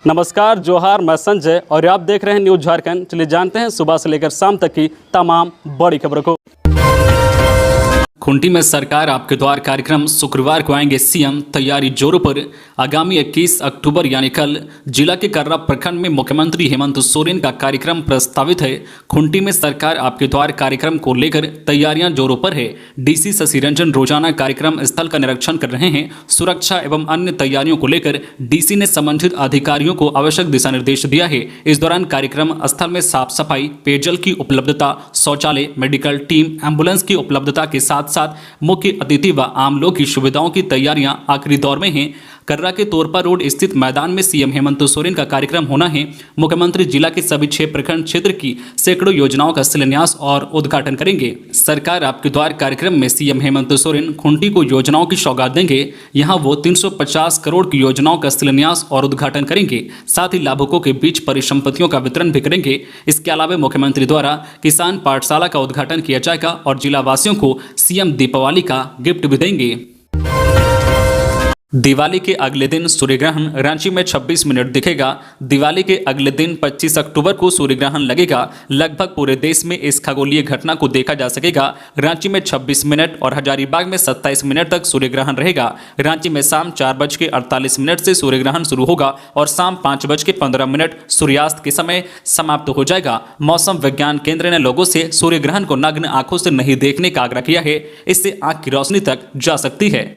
नमस्कार, जोहार, मैं संजय और आप देख रहे हैं न्यूज झारखंड। चलिए जानते हैं सुबह से लेकर शाम तक की तमाम बड़ी खबरों को। खूंटी में सरकार आपके द्वार कार्यक्रम शुक्रवार को आएंगे सीएम, तैयारी जोरों पर। आगामी 21 अक्टूबर यानी कल जिला के कर्रा प्रखंड में मुख्यमंत्री हेमंत सोरेन का कार्यक्रम प्रस्तावित है। खूंटी में सरकार आपके द्वार कार्यक्रम को लेकर तैयारियां जोरों पर है। डीसी शशि रंजन रोजाना कार्यक्रम स्थल का निरीक्षण कर रहे हैं। सुरक्षा एवं अन्य तैयारियों को लेकर डीसी ने संबंधित अधिकारियों को आवश्यक दिशा निर्देश दिया है। इस दौरान कार्यक्रम स्थल में साफ सफाई, पेयजल की उपलब्धता, शौचालय, मेडिकल टीम, एम्बुलेंस की उपलब्धता के साथ मुख्य अतिथि व आम लोग की सुविधाओं की तैयारियां आखिरी दौर में हैं। कर्रा के तोरपा रोड स्थित मैदान में सीएम हेमंत सोरेन का कार्यक्रम होना है। मुख्यमंत्री जिला के सभी 6 प्रखंड क्षेत्र की सैकड़ों योजनाओं का शिलान्यास और उद्घाटन करेंगे। सरकार आपके द्वार कार्यक्रम में सीएम हेमंत सोरेन खूंटी को योजनाओं की सौगात देंगे। यहां वो 350 करोड़ की योजनाओं का शिलान्यास और उद्घाटन करेंगे। साथ ही लाभुकों के बीच परिसंपत्तियों का वितरण भी करेंगे। इसके अलावा मुख्यमंत्री द्वारा किसान पाठशाला का उद्घाटन किया जाएगा और जिला वासियों को सीएम दीपावली का गिफ्ट भी देंगे। दिवाली के अगले दिन सूर्यग्रहण रांची में 26 मिनट दिखेगा। दिवाली के अगले दिन 25 अक्टूबर को सूर्यग्रहण लगेगा। लगभग पूरे देश में इस खगोलीय घटना को देखा जा सकेगा। रांची में 26 मिनट और हजारीबाग में 27 मिनट तक सूर्यग्रहण रहेगा। रांची में शाम 4:48 से सूर्यग्रहण शुरू होगा और शाम 5:15 सूर्यास्त के समय समाप्त हो जाएगा। मौसम विज्ञान केंद्र ने लोगों से सूर्यग्रहण को नग्न आंखों से नहीं देखने का आग्रह किया है। इससे आंख की रोशनी तक जा सकती है।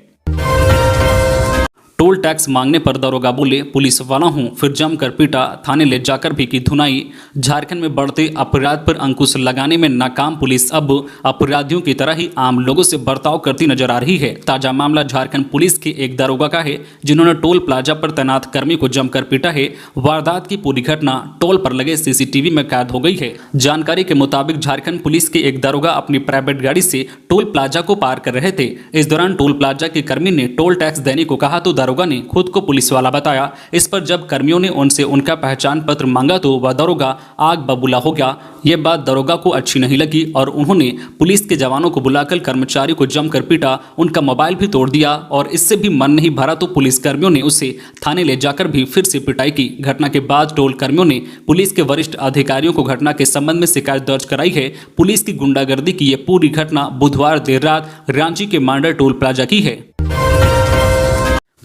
टोल टैक्स मांगने पर दरोगा बोले, पुलिस वाला हूं, फिर जमकर पीटा, थाने ले जाकर भी की धुनाई। झारखंड में बढ़ते अपराध पर अंकुश लगाने में नाकाम पुलिस अब अपराधियों की तरह ही आम लोगों से बर्ताव करती नजर आ रही है। ताजा मामला झारखंड पुलिस के एक दरोगा का है, जिन्होंने टोल प्लाजा पर तैनात कर्मी को जमकर पीटा है। वारदात की पूरी घटना टोल पर लगे सीसीटीवी में कैद हो गई है। जानकारी के मुताबिक झारखंड पुलिस के एक दरोगा अपनी प्राइवेट गाड़ी से टोल प्लाजा को पार कर रहे थे। इस दौरान टोल प्लाजा के कर्मी ने टोल टैक्स देने को कहा तो दरोगा ने खुद को पुलिस वाला बताया। इस पर जब कर्मियों ने उनसे उनका पहचान पत्र मांगा तो वह दरोगा आग बबूला हो गया। ये बात दरोगा को अच्छी नहीं लगी और उन्होंने पुलिस के जवानों को बुलाकर कर्मचारी को जमकर पीटा, उनका मोबाइल भी तोड़ दिया और इससे भी मन नहीं भरा तो पुलिस कर्मियों ने उसे थाने ले जाकर भी फिर से पिटाई की। घटना के बाद टोल कर्मियों ने पुलिस के वरिष्ठ अधिकारियों को घटना के संबंध में शिकायत दर्ज कराई है। पुलिस की गुंडागर्दी की यह पूरी घटना बुधवार देर रात रांची के मांडर टोल प्लाजा की है।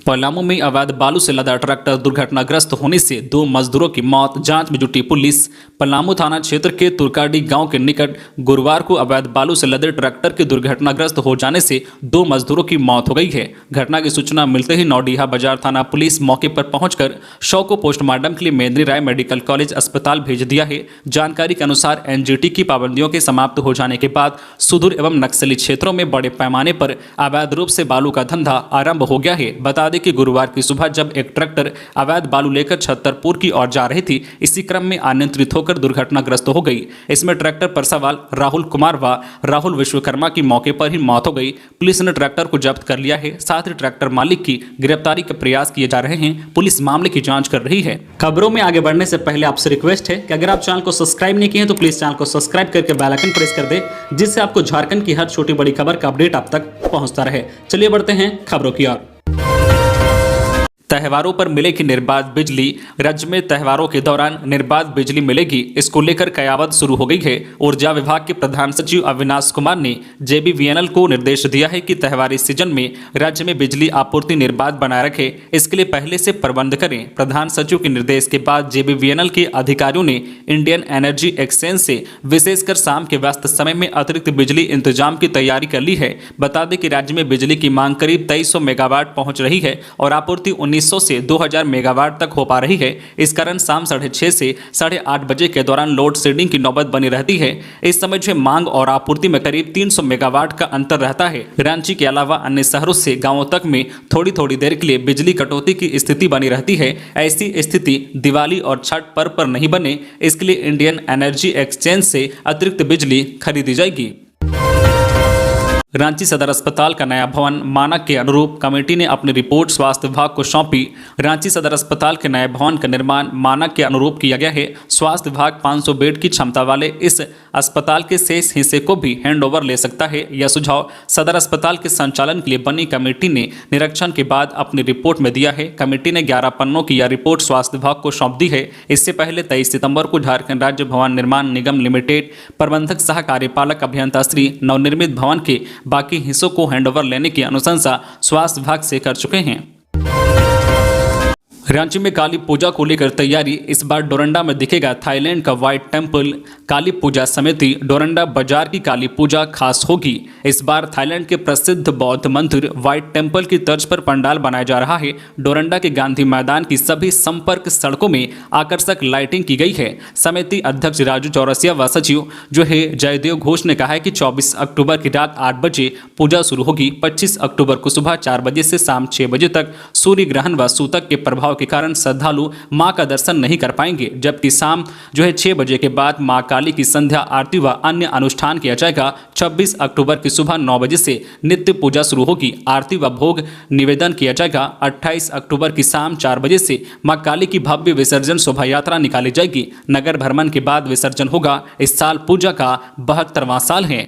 पलामू में अवैध बालू से लदा ट्रैक्टर दुर्घटनाग्रस्त होने से 2 मजदूरों की मौत, जांच में जुटी पुलिस। पलामू थाना क्षेत्र के तुरकाडी गांव के निकट गुरुवार को अवैध बालू से लदे ट्रैक्टर के दुर्घटनाग्रस्त हो जाने से 2 मजदूरों की मौत हो गई है। घटना की सूचना मिलते ही नौडीहा बाजार थाना पुलिस मौके पर पहुंचकर शव को पोस्टमार्टम के लिए मेदिनी राय मेडिकल कॉलेज अस्पताल भेज दिया है। जानकारी के अनुसार एनजीटी की पाबंदियों के समाप्त हो जाने के बाद सुदूर एवं नक्सली क्षेत्रों में बड़े पैमाने पर अवैध रूप से बालू का धंधा आरंभ हो गया है। बता दें कि गुरुवार की सुबह जब एक ट्रैक्टर अवैध बालू लेकर छतरपुर की ओर जा रही थी, इसी क्रम में अनियंत्रित होकर दुर्घटनाग्रस्त हो गई। इसमें ट्रैक्टर पर सवार राहुल कुमार व राहुल विश्वकर्मा की मौके पर ही मौत हो गई। पुलिस ने ट्रैक्टर को जब्त कर लिया है। साथ ही ट्रैक्टर मालिक की गिरफ्तारी के प्रयास किए जा रहे हैं। पुलिस मामले की जांच कर रही है। खबरों में आगे बढ़ने से पहले आपसे रिक्वेस्ट है कि अगर आप चैनल को सब्सक्राइब नहीं किए हैं तो प्लीज चैनल को सब्सक्राइब करके बेल आइकन प्रेस कर दे, जिससे आपको झारखंड की हर छोटी बड़ी खबर का अपडेट आप तक पहुंचता रहे। चलिए बढ़ते हैं खबरों की ओर। त्योहारों पर मिलेगी निर्बाध बिजली। राज्य में त्योहारों के दौरान निर्बाध बिजली मिलेगी, इसको लेकर कयावत शुरू हो गई है। ऊर्जा विभाग के प्रधान सचिव अविनाश कुमार ने जेबीवीएनएल को निर्देश दिया है कि त्योहारी सीजन में राज्य में बिजली आपूर्ति निर्बाध बनाए रखे, इसके लिए पहले से प्रबंध करें। प्रधान सचिव के निर्देश के बाद जेबीवीएनएल के अधिकारियों ने इंडियन एनर्जी एक्सचेंज से विशेषकर शाम के व्यस्त समय में अतिरिक्त बिजली इंतजाम की तैयारी कर ली है। बता दें कि राज्य में बिजली की मांग करीब 2300 मेगावाट पहुंच रही है और आपूर्ति 1900 से 2000 मेगावाट तक हो पा रही है। इस कारण शाम 6:30 से 8:30 बजे के दौरान लोड शेडिंग की नौबत बनी रहती है। इस समय जो मांग और आपूर्ति में करीब 300 मेगावाट का अंतर रहता है। रांची के अलावा अन्य शहरों से गांवों तक में थोड़ी थोड़ी देर के लिए बिजली कटौती की स्थिति बनी रहती है। ऐसी स्थिति दिवाली और छठ पर्व पर नहीं बने, इसके लिए इंडियन एनर्जी एक्सचेंज से अतिरिक्त बिजली खरीदी जाएगी। रांची सदर अस्पताल का नया भवन मानक के अनुरूप कमेटी ने अपनी रिपोर्ट स्वास्थ्य विभाग को सौंपी। रांची सदर अस्पताल के नए भवन का निर्माण मानक के अनुरूप किया गया है। स्वास्थ्य विभाग 500 बेड की क्षमता वाले इस अस्पताल के शेष हिस्से को भी हैंडओवर ले सकता है। यह सुझाव सदर अस्पताल के संचालन के लिए बनी कमेटी ने निरीक्षण के बाद अपनी रिपोर्ट में दिया है। कमेटी ने 11 पन्नों की यह रिपोर्ट स्वास्थ्य विभाग को सौंप दी है। इससे पहले 23 सितंबर को झारखंड राज्य भवन निर्माण निगम लिमिटेड प्रबंधक सह कार्यपालक अभियंता श्री नवनिर्मित भवन के बाकी हिस्सों को हैंडओवर लेने की अनुशंसा स्वास्थ्य विभाग से कर चुके हैं। रांची में काली पूजा को लेकर तैयारी। इस बार डोरंडा में दिखेगा थाईलैंड का व्हाइट टेम्पल। काली पूजा समिति डोरंडा बाजार की काली पूजा खास होगी। इस बार थाईलैंड के प्रसिद्ध बौद्ध मंदिर व्हाइट टेम्पल की तर्ज पर पंडाल बनाया जा रहा है। डोरंडा के गांधी मैदान की सभी संपर्क सड़कों में आकर्षक लाइटिंग की गई है। समिति अध्यक्ष राजू चौरसिया व सचिव जो है जयदेव घोष ने कहा है कि 24 अक्टूबर की रात 8 बजे पूजा शुरू होगी। 25 अक्टूबर को सुबह 4 बजे से शाम 6 बजे तक सूर्य ग्रहण व सूतक के प्रभाव के कारण श्रद्धालु मां का दर्शन नहीं कर पाएंगे, जबकि शाम 6 बजे के बाद मां काली की संध्या आरती व अन्य अनुष्ठान किया जाएगा। 26 अक्टूबर की सुबह 9 बजे से नित्य पूजा शुरू होगी। आरती व भोग निवेदन किया जाएगा। 28 अक्टूबर की शाम 4 बजे से मां काली की भव्य विसर्जन शोभा यात्रा निकाली जाएगी। नगर भ्रमण के बाद विसर्जन होगा। इस साल पूजा का 72वां साल है।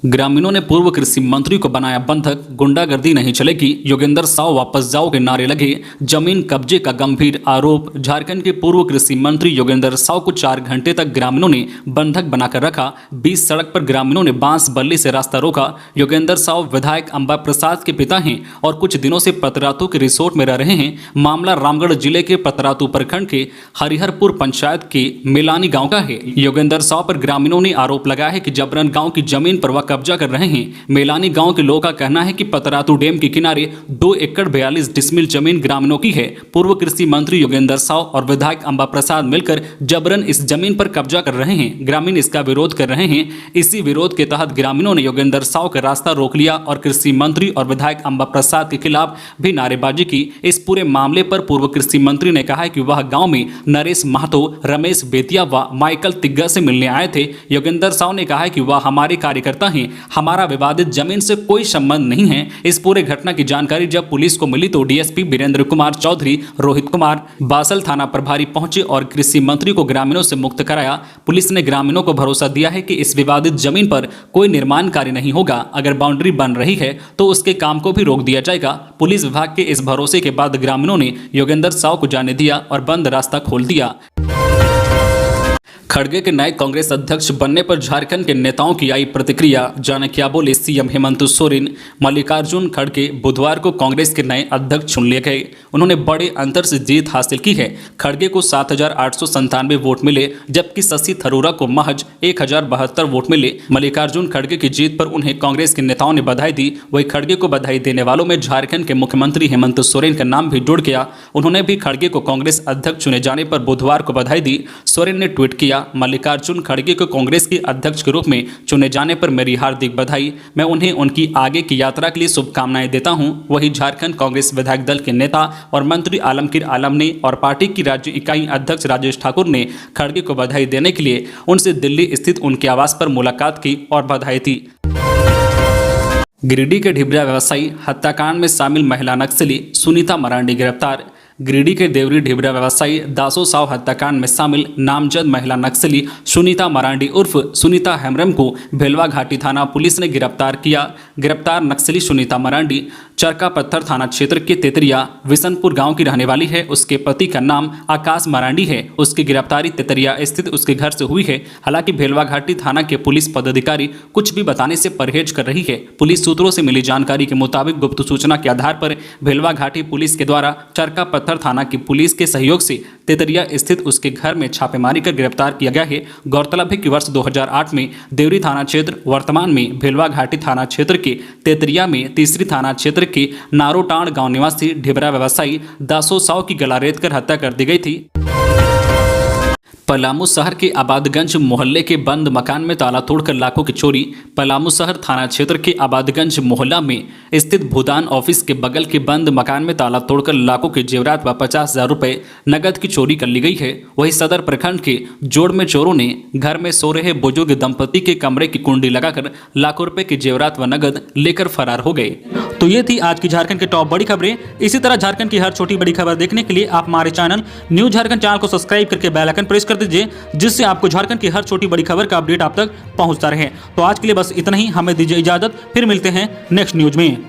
ग्रामीणों ने पूर्व कृषि मंत्री को बनाया बंधक। गुंडागर्दी नहीं चलेगी, योगेंद्र साव वापस जाओ के नारे लगे। जमीन कब्जे का गंभीर आरोप। झारखंड के पूर्व कृषि मंत्री योगेंद्र साव को 4 घंटे तक ग्रामीणों ने बंधक बनाकर रखा। 20 सड़क पर ग्रामीणों ने बांस बल्ली से रास्ता रोका। योगेंद्र साव विधायक अंबा प्रसाद के पिता हैं और कुछ दिनों से पतरातू के रिसोर्ट में रह रहे हैं। मामला रामगढ़ जिले के पतरातू प्रखंड के हरिहरपुर पंचायत के मेलानी गाँव का है। योगेंद्र साव पर ग्रामीणों ने आरोप लगाया है कि जबरन गाँव की जमीन पर वह कब्जा कर रहे हैं। मेलानी गांव के लोगों का कहना है कि पतरातू डैम के किनारे 2 एकड़ 42 डिसमिल जमीन ग्रामीणों की है। पूर्व कृषि मंत्री योगेंद्र साव और विधायक अंबा प्रसाद मिलकर जबरन इस जमीन पर कब्जा कर रहे हैं। ग्रामीण इसका विरोध कर रहे हैं। इसी विरोध के तहत ग्रामीणों ने योगेंद्र साव का रास्ता रोक लिया और कृषि मंत्री और विधायक अंबा प्रसाद के खिलाफ भी नारेबाजी की। इस पूरे मामले पर पूर्व कृषि मंत्री ने कहा है कि वह गाँव में नरेश महतो, रमेश बेतिया व माइकल तिग्गा से मिलने आए थे। योगेंद्र साव ने कहा है कि वह हमारे कार्यकर्ता हैं, हमारा विवादित जमीन से कोई संबंध नहीं है। इस पूरे घटना की जानकारी जब पुलिस को मिली तो डीएसपी वीरेंद्र कुमार चौधरी, रोहित कुमार बासल थाना प्रभारी पहुंचे और कृषि मंत्री को ग्रामीणों से मुक्त कराया। पुलिस ने ग्रामीणों को भरोसा दिया है कि इस विवादित जमीन पर कोई निर्माण कार्य नहीं होगा। अगर बाउंड्री बन रही है तो उसके काम को भी रोक दिया जाएगा। पुलिस विभाग के इस भरोसे के बाद ग्रामीणों ने योगेंद्र साव को जाने दिया और बंद रास्ता खोल दिया। खड़गे के नए कांग्रेस अध्यक्ष बनने पर झारखंड के नेताओं की आई प्रतिक्रिया। जाने क्या बोले सीएम हेमंत सोरेन। मल्लिकार्जुन खड़गे बुधवार को कांग्रेस के नए अध्यक्ष चुन लिए गए। उन्होंने बड़े अंतर से जीत हासिल की है। खड़गे को 7,897 वोट मिले, जबकि शशि थरूरा को महज 1,072 वोट मिले। मल्लिकार्जुन खड़गे की जीत पर उन्हें कांग्रेस के नेताओं ने बधाई दी। वही खड़गे को बधाई देने वालों में झारखंड के मुख्यमंत्री हेमंत सोरेन का नाम भी जुड़ गया। उन्होंने भी खड़गे को कांग्रेस अध्यक्ष चुने जाने पर बुधवार को बधाई दी। सोरेन ने ट्वीट किया, मल्लिकार्जुन खड़गे को कांग्रेस के अध्यक्ष के रूप में चुने जाने पर मेरी हार्दिक बधाई। मैं उन्हें उनकी आगे की यात्रा के लिए शुभकामनाएं देता हूं। वहीं झारखंड कांग्रेस विधायक दल के नेता और मंत्री आलमगीर आलम ने और पार्टी की राज्य इकाई अध्यक्ष राजेश ठाकुर ने खड़गे को बधाई देने के लिए उनसे दिल्ली स्थित उनके आवास पर मुलाकात की और बधाई दी। गिरिडीह के ढिबरा व्यवसायी हत्याकांड में शामिल महिला नक्सली सुनीता मरांडी गिरफ्तार। गिरिडीह के देवरी ढिबरा व्यवसायी दासो साव हत्याकांड में शामिल नामजद महिला नक्सली सुनीता मरांडी उर्फ सुनीता हेम्ब्रम को भेलवा घाटी थाना पुलिस ने गिरफ्तार किया। गिरफ्तार नक्सली सुनीता मरांडी चरका पत्थर थाना क्षेत्र के तेतरिया विशनपुर गांव की रहने वाली है। उसके पति का नाम आकाश मरांडी है। उसकी गिरफ्तारी तेतरिया स्थित उसके घर से हुई है। हालांकि भेलवा घाटी थाना के पुलिस पदाधिकारी कुछ भी बताने से परहेज कर रही है। पुलिस सूत्रों से मिली जानकारी के मुताबिक गुप्त सूचना के आधार पर भेलवा घाटी पुलिस के द्वारा चरका पत्थर थाना की पुलिस के सहयोग से तेतरिया स्थित उसके घर में छापेमारी कर गिरफ्तार किया गया है। गौरतलब है कि वर्ष 2008 में देवरी थाना क्षेत्र, वर्तमान में भेलवा घाटी थाना क्षेत्र के तेतरिया में तीसरी थाना क्षेत्र के नारोटाण गांव निवासी ढिबरा व्यवसायी दासो साव की गला रेत कर हत्या कर दी गई थी। पलामू शहर के आबादगंज मोहल्ले के बंद मकान में ताला तोड़कर लाखों की चोरी। पलामू शहर थाना क्षेत्र के आबादगंज मोहल्ला में स्थित भूदान ऑफिस के बगल के बंद मकान में ताला तोड़कर लाखों के जेवरात व 50,000 रुपए नगद की चोरी कर ली गई है। वहीं सदर प्रखंड के जोड़ में चोरों ने घर में सो रहे बुजुर्ग दंपति के कमरे की कुंडी लगाकर लाखों रुपए के जेवरात व नगद लेकर फरार हो गए। तो ये थी आज की झारखंड की टॉप बड़ी खबरें। इसी तरह झारखंड की हर छोटी बड़ी खबर देखने के लिए आप हमारे चैनल न्यूज झारखंड चैनल को सब्सक्राइब करके बेल आइकन प्रेस कर दीजिए, जिससे आपको झारखंड की हर छोटी बड़ी खबर का अपडेट आप तक पहुंचता रहे। तो आज के लिए बस इतना ही, हमें दीजिए इजाजत, फिर मिलते हैं नेक्स्ट न्यूज में।